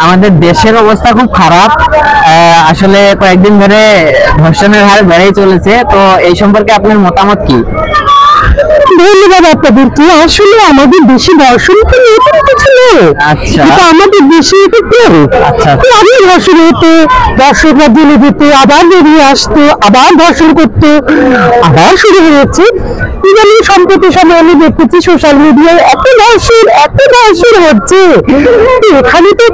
আমাদের দেশের অবস্থা খুব খারাপ। আসলে কয়েকদিন ধরে ধর্ষণের হার বেড়েই চলেছে, তো এই সম্পর্কে আপনার মতামত কি? ধন্যবাদ আপনাদেরকে। আসলে আমাদের দেশে ধর্ষণ তো এরকম কিছু নেই। আচ্ছা, এটা আমাদের দেশে এটা কেন আচ্ছা আগে ধর্ষণ হতো, দর্শকরা জেলে যেত, আবার বেরিয়ে আসতো, আবার ধর্ষণ করতো, আবার শুরু হয়েছে। ইদানিং সম্প্রতি সময় আমি দেখতেছি সোশ্যাল মিডিয়ায় এত ধর্ষণ হচ্ছে। এখানে তো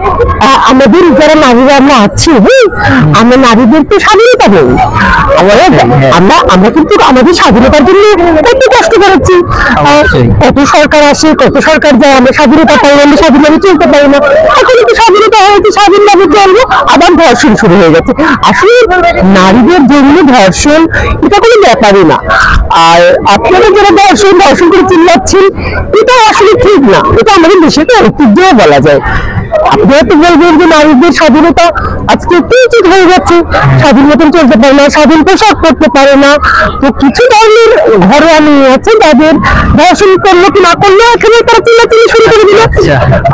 আমাদের যারা নারীরা আমরা আছি, আমরা নারীদের তো স্বাধীনতা নেই। আমরা কিন্তু আমাদের স্বাধীনতার জন্য কত কষ্ট করেছি। কত সরকার আসে, কত সরকার যায়, আমরা স্বাধীনতা পাই, আমরা স্বাধীনভাবে চলতে পারি না। এখন তো স্বাধীনতা হয়েছে, স্বাধীনভাবে চলবো, আবার ধর্ষণ শুরু হয়ে গেছে। আসলে নারীদের জন্য ধর্ষণ এটা কোনো ব্যাপারই না। আর আপনারা যারা ধর্ষণ করে চিল্লাচ্ছেন, এটা আসলে ঠিক না। এটা আমাদের দেশের ঐতিহ্য বলা যায়। আপনারা তো বলবেন যে নারীদের স্বাধীনতা আজকে একটু উচিত হয়ে যাচ্ছে, স্বাধীন মতন চলতে পারে না, স্বাধীন পোশাক করতে পারে না। তো কিছু ধরনের ঘরোয়া মেয়ে আছে যাদের ধর্ষণ করলো কি না করলো এখানে তারা চিল্লাচিল্লি শুরু করে দিল।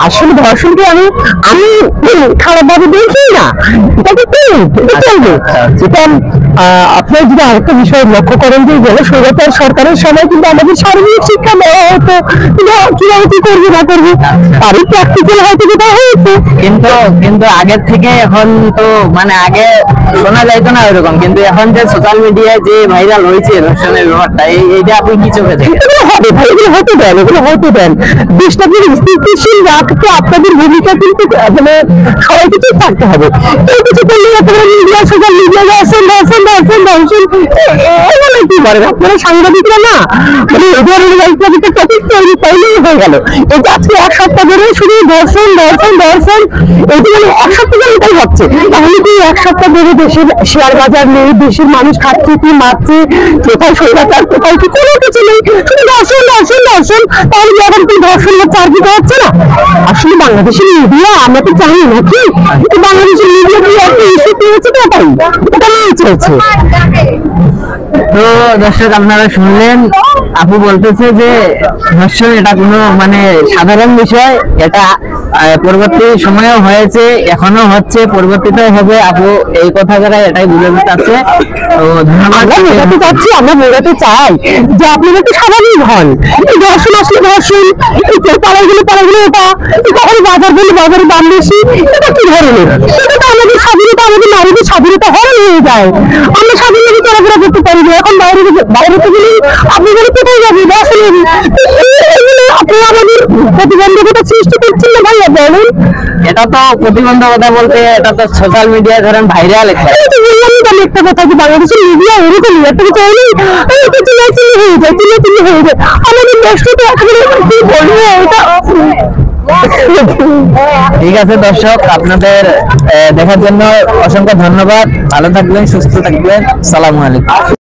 আসলে ধর্ষণকে আমি খারাপ ভাবে দেখি না, এটাকে চলবে। যেটা আপনার যদি আরেকটা বিষয় লক্ষ্য করেন যে স্বৈরাচার সরকারের সময় কিন্তু আমাদের শারীরিক শিক্ষা দেওয়া হতো, কিভাবে কি করবি না করবি তারই প্র্যাকটিক্যাল হয়তো যেটা হয়েছে। কিন্তু আগের থেকে এখন তো মানে আগে শোনা যাইতো না ওইরকম, কিন্তু এখন যে সোশ্যাল মিডিয়ায় যে ভাইরাল হয়েছে ধর্ষণের ব্যাপারটা, এইটা আপনি কি চোখে দেখেন? হবে ভাই, এগুলো হতে দেন। দেশটাকে স্থিতিশীল রাখতে আপনাদের ভূমিকা কিন্তু মানে সবাইকে ঠিক থাকতে হবে। কেউ কিছু করলে মিডিয়া, সোশ্যাল মিডিয়া ধর্ষণ এগুলো কি করেন আপনারা সাংবাদিকরা না? মানে এই ধরনের টপিক তৈরি করলেই হয়ে গেল। এই যে আজকে এক সপ্তাহ ধরে শুধু ধর্ষণ এইটা মানে এক সপ্তাহ ধরে এটাই হচ্ছে। তাহলে কি এক সপ্তাহ ধরে দেশের শেয়ার বাজার নেই, দেশের মানুষ খাচ্ছে কি মারছে, কোথায় স্বৈরাচার, কোথায় কি কোনো কিছু নেই, শুধু ধর্ষণ। তাহলে কি এখন কি ধর্ষণ হচ্ছে আর কিছু হচ্ছে না? আসলে বাংলাদেশের মিডিয়া আমরা তো জানি নাকি বাংলাদেশের মিডিয়া কি একটা ইস্যু পেয়েছে, তো এটা নিয়ে চলছে। তো দর্শক আপনারা শুনলেন, আপু বলতেছে যে ধর্ষণ এটা কোনো মানে সাধারণ বিষয়, এটা পরবর্তী সময়েও হয়েছে, এখনো হচ্ছে, পরবর্তীতে হবে। আপু এই কথা দ্বারা এটাই বুঝাতে চাচ্ছে। তো ধন্যবাদ। আমরা বোঝাতে চাই যে আপনারা একটু স্বাভাবিক হন। এই ধর্ষণ আসলে ধর্ষণ, পাড়াগুলো এটা কখনো বাজার বলে বাজারে দাম বেশি, এটা কি ধরনের? এটা তো আমাদের স্বাধীনতা, আমাদের নারীদের স্বাধীনতা হরণ হয়ে যায়। আমরা স্বাধীনভাবে চলাফেরা করতে পারি না। এখন বাইরে তো গেলেই আপনি বলে কোথায় যাবি, ধর্ষণ আপনি আমাদের প্রতিবন্ধকতা সৃষ্টি করছেন না ভাইয়া, বলেন? এটা তো প্রতিবন্ধকতা বলতে এটা তো সোশ্যাল মিডিয়ায় ধরেন ভাইরাল একটা কথা যে বাংলাদেশের মিডিয়া এরকমই একটা কিছু হলেই চিল্লাচিল্লি হয়ে যায়। আমাদের দেশটা তো একেবারে কি বলবো এটা। ঠিক আছে দর্শক, আপনাদের দেখার জন্য অসংখ্য ধন্যবাদ। ভালো থাকবেন, সুস্থ থাকবেন। সালামু আলাইকুম।